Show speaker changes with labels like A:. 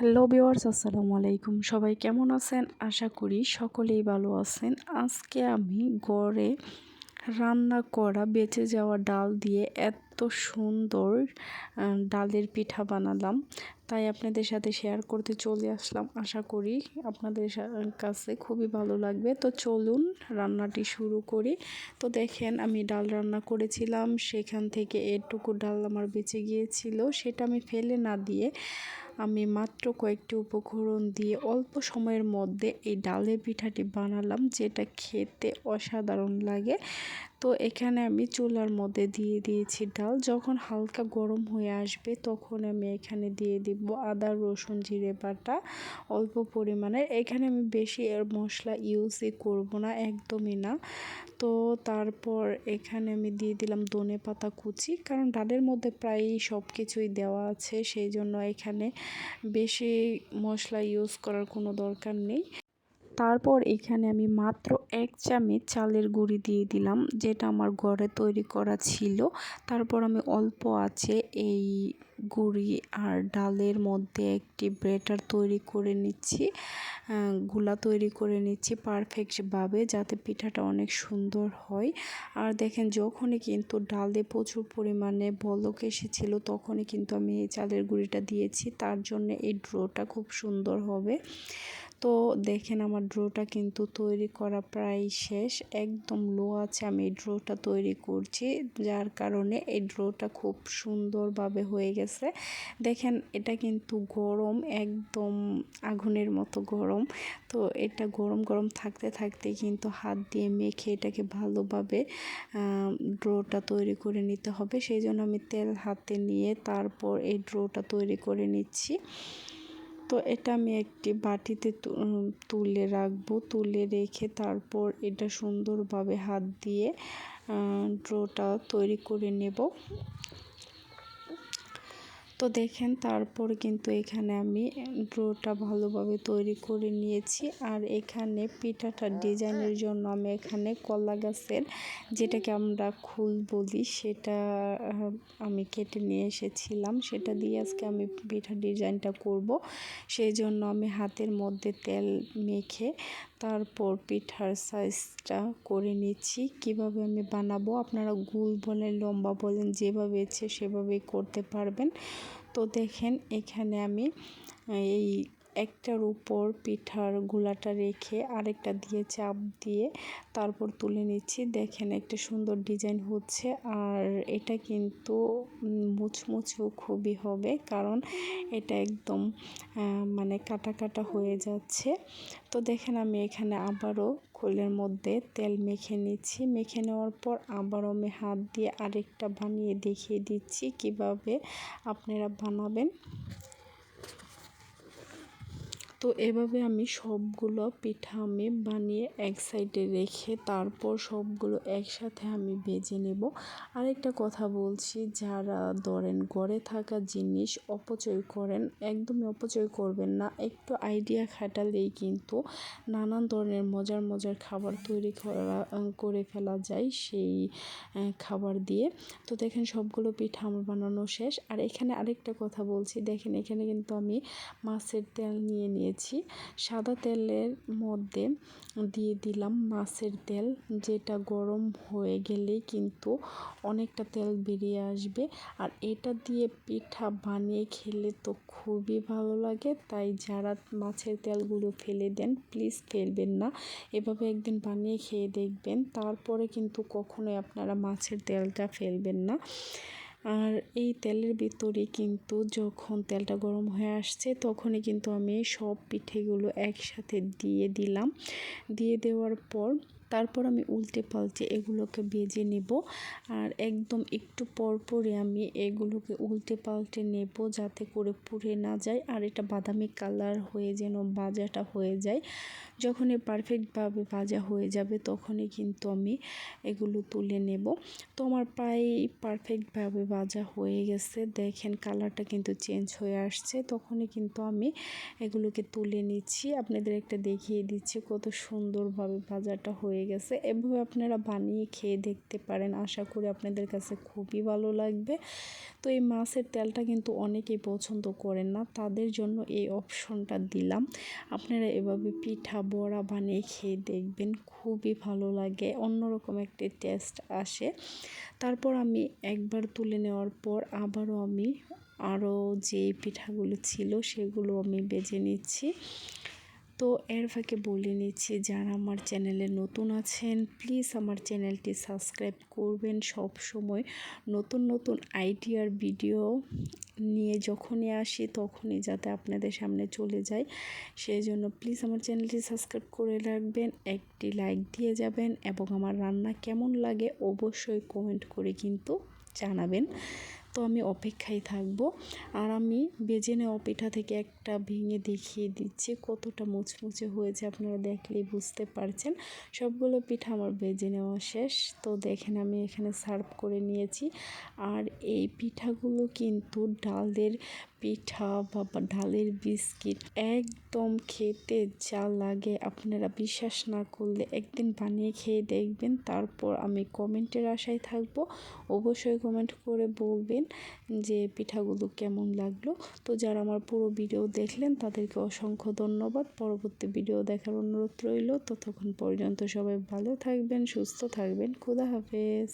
A: Hello viewers, আসসালামু আলাইকুম। সবাই কেমন আছেন? আশা করি সকলেই ভালো আছেন। আজকে আমি ঘরে রান্না করা বেঁচে যাওয়া ডাল দিয়ে এত সুন্দর ডালের পিঠা বানালাম, তাই আপনাদের সাথে শেয়ার করতে চলে আসলাম। আশা করি আপনাদের কাছে খুবই ভালো লাগবে। তো চলুন রান্নাটি শুরু করি। তো দেখেন, আমি ডাল রান্না করেছিলাম, সেখান থেকে এটুকু ডাল আমার বেঁচে গিয়েছিল, সেটা আমি ফেলে না দিয়ে আমি মাত্র কয়েকটি উপকরণ দিয়ে অল্প সময়ের মধ্যে এই ডালের পিঠাটি বানালাম, যেটা খেতে অসাধারণ লাগে। তো এখানে আমি চুলার মধ্যে দিয়ে দিয়েছি ডাল। যখন হালকা গরম হয়ে আসবে তখন আমি এখানে দিয়ে দিব আদা, রসুন, জিরে বাটা অল্প পরিমাণে। এখানে আমি বেশি মশলা ইউজই করব না, একদমই না। তো তারপর এখানে আমি দিয়ে দিলাম ধনে পাতা কুচি, কারণ ডালের মধ্যে প্রায় সব কিছুই দেওয়া আছে, সেই জন্য এখানে বেশি মশলা ইউজ করার কোনো দরকার নেই। তারপর এখানে আমি মাত্র 1 চামচ চালের গুঁড়ি দিয়ে দিলাম, যেটা আমার ঘরে তৈরি করা ছিল। তারপর আমি অল্প আছে এই গুঁড়ি আর ডালের মধ্যে একটি ব্যাটার তৈরি করে নিচ্ছি, গুলা তৈরি করে নিচ্ছি পারফেক্টভাবে, যাতে পিঠাটা অনেক সুন্দর হয়। আর দেখেন, যখনই কিন্তু ডালে প্রচুর পরিমাণে বলক এসেছিল তখনই কিন্তু আমি এই চালের গুঁড়িটা দিয়েছি, তার জন্য এই ডোটা খুব সুন্দর হবে। তো দেখেন, আমার ডোটা কিন্তু তৈরি করা প্রায় শেষ। একদম লো আছে আমি এই ডোটা তৈরি করছি, যার কারণে এই ডোটা খুব সুন্দরভাবে হয়ে গেছে। দেখেন, এটা কিন্তু গরম, একদম আগুনের মতো গরম। তো এটা গরম গরম থাকতে থাকতে কিন্তু হাত দিয়ে মেখে এটাকে ভালোভাবে ডোটা তৈরি করে নিতে হবে। সেই জন্য আমি তেল হাতে নিয়ে তারপর এই ডোটা তৈরি করে নিচ্ছি। তো এটা আমি একটি বাটিতে তুলে রাখবো, তুলে রেখে তারপর এটা সুন্দরভাবে হাত দিয়ে ডোটা তৈরি করে নেব। তো দেখেন, তারপর কিন্তু এখানে আমি ডোটা ভালোভাবে তৈরি করে নিয়েছি। আর এখানে পিঠাটার ডিজাইনের জন্য আমি এখানে কলা গাছের, যেটাকে আমরা খুল বলি, সেটা আমি কেটে নিয়ে এসেছিলাম। সেটা দিয়ে আজকে আমি পিঠার ডিজাইনটা করব। সেই জন্য আমি হাতের মধ্যে তেল মেখে তারপর পিঠার সাইজটা করে নিচ্ছি। কিভাবে আমি বানাবো, আপনারা গোল বলেন, লম্বা বলেন, যেভাবে ইচ্ছে সেভাবেই করতে পারবেন। তো দেখেন, এখানে আমি এই একটার উপর পিঠার গোলাটা রেখে আরেকটা দিয়ে চাপ দিয়ে তারপর তুলে নিচ্ছি। দেখেন, একটা সুন্দর ডিজাইন হচ্ছে। আর এটা কিন্তু মুচমুচেও খুবই হবে, কারণ এটা একদম মানে কাটা কাটা হয়ে যাচ্ছে। তো দেখেন, আমি এখানে আবারও খোলের মধ্যে তেল মেখে নিচ্ছি। মেখে নেওয়ার পর আবারও আমি হাত দিয়ে আরেকটা বানিয়ে দেখিয়ে দিচ্ছি কিভাবে আপনারা বানাবেন। তো এভাবে আমি সবগুলো পিঠা আমি বানিয়ে এক সাইডে রেখে তারপর সবগুলো একসাথে আমি ভেজে নেব। আরেকটা কথা বলছি, যারা ধরেন ঘরে থাকা জিনিস অপচয় করেন, একদমই অপচয় করবেন না। একটু আইডিয়া খাটালেই কিন্তু নানান ধরনের মজার মজার খাবার তৈরি করে ফেলা যায় সেই খাবার দিয়ে। তো দেখেন, সবগুলো পিঠা আমার বানানো শেষ। আর এখানে আরেকটা কথা বলছি, দেখেন এখানে কিন্তু আমি মাছের তেল নিয়ে নিয়েছি। সাদা তেলের মধ্যে দিয়ে দিলাম মাছের তেল, যেটা গরম হয়ে গেলেই কিন্তু অনেকটা তেল বেরিয়ে আসবে। আর এটা দিয়ে পিঠা বানিয়ে খেলে তো খুবই ভালো লাগে। তাই যারা মাছের তেলগুলো ফেলে দেন, প্লিজ ফেলবেন না, এভাবে একদিন বানিয়ে খেয়ে দেখবেন, তারপরে কিন্তু কখনোই আপনারা মাছের তেলটা ফেলবেন না। আর এই তেলের ভিতরে কিন্তু যখন তেলটা গরম হয়ে আসছে তখনই কিন্তু আমি সব পিঠেগুলো একসাথে দিয়ে দিলাম। দিয়ে দেওয়ার পর তারপর আমি উল্টে পাল্টে এগুলোকে ভেজে নেব। আর একদম একটু পরপরই আমি এগুলোকে উল্টে পাল্টে নেব, যাতে করে পুড়ে না যায়। আর এটা বাদামি কালার হয়ে যেন ভাজাটা হয়ে যায়। যখনই পারফেক্টভাবে ভাজা হয়ে যাবে তখনই কিন্তু আমি এগুলো তুলে নেব। তো আমার প্রায় পারফেক্টভাবে ভাজা হয়ে গেছে। দেখেন, কালারটা কিন্তু চেঞ্জ হয়ে আসছে। তখনই কিন্তু আমি এগুলোকে তুলে নিচ্ছি, আপনাদের একটা দেখিয়ে দিচ্ছি কত সুন্দরভাবে ভাজাটা হয়ে হয়ে গেছে। এভাবে আপনারা বানিয়ে খেয়ে দেখতে পারেন, আশা করি আপনাদের কাছে খুবই ভালো লাগবে। তো এই মাছের তেলটা কিন্তু অনেকেই পছন্দ করেন না, তাদের জন্য এই অপশনটা দিলাম। আপনারা এভাবে পিঠা বড়া বানিয়ে খেয়ে দেখবেন, খুবই ভালো লাগে, অন্যরকম একটা টেস্ট আসে। তারপর আমি একবার তুলে নেওয়ার পর আরও যে পিঠাগুলো ছিল সেগুলো আমি বেজে নিচ্ছি। তো এর ফাঁকে বলে নিচ্ছি, যারা আমার চ্যানেলে নতুন আছেন প্লিজ আমার চ্যানেলটি সাবস্ক্রাইব করবেন। সব সময় নতুন নতুন আইডিয়ার ভিডিও নিয়ে যখনই আসি তখনই যাতে আপনাদের সামনে চলে যায়, সেই জন্য প্লিজ আমার চ্যানেলটি সাবস্ক্রাইব করে রাখবেন, একটি লাইক দিয়ে যাবেন এবং আমার রান্না কেমন লাগে অবশ্যই কমেন্ট করে কিন্তু জানাবেন। তো আমি অপেক্ষায় থাকবো। আর আমি বেজে নেওয়া পিঠা থেকে একটা ভেঙে দেখিয়ে দিচ্ছি কতটা মুচমুচে হয়েছে, আপনারা দেখলেই বুঝতে পারছেন। সবগুলো পিঠা আমার বেজে নেওয়া শেষ। তো দেখেন আমি এখানে সার্ভ করে নিয়েছি। আর এই পিঠাগুলো কিন্তু ডালের পিঠা বা ডালের বিস্কিট, একদম খেতে যা লাগে আপনারা বিশ্বাস না করলে একদিন বানিয়ে খেয়ে দেখবেন। তারপর আমি কমেন্টের আশায় থাকবো, অবশ্যই কমেন্ট করে বলবেন যে পিঠাগুলো কেমন লাগলো। তো যারা আমার পুরো ভিডিও দেখলেন তাদেরকে অসংখ্য ধন্যবাদ। পরবর্তী ভিডিও দেখার অনুরোধ রইল। ততক্ষণ পর্যন্ত সবাই ভালো থাকবেন, সুস্থ থাকবেন। খোদা হাফেজ।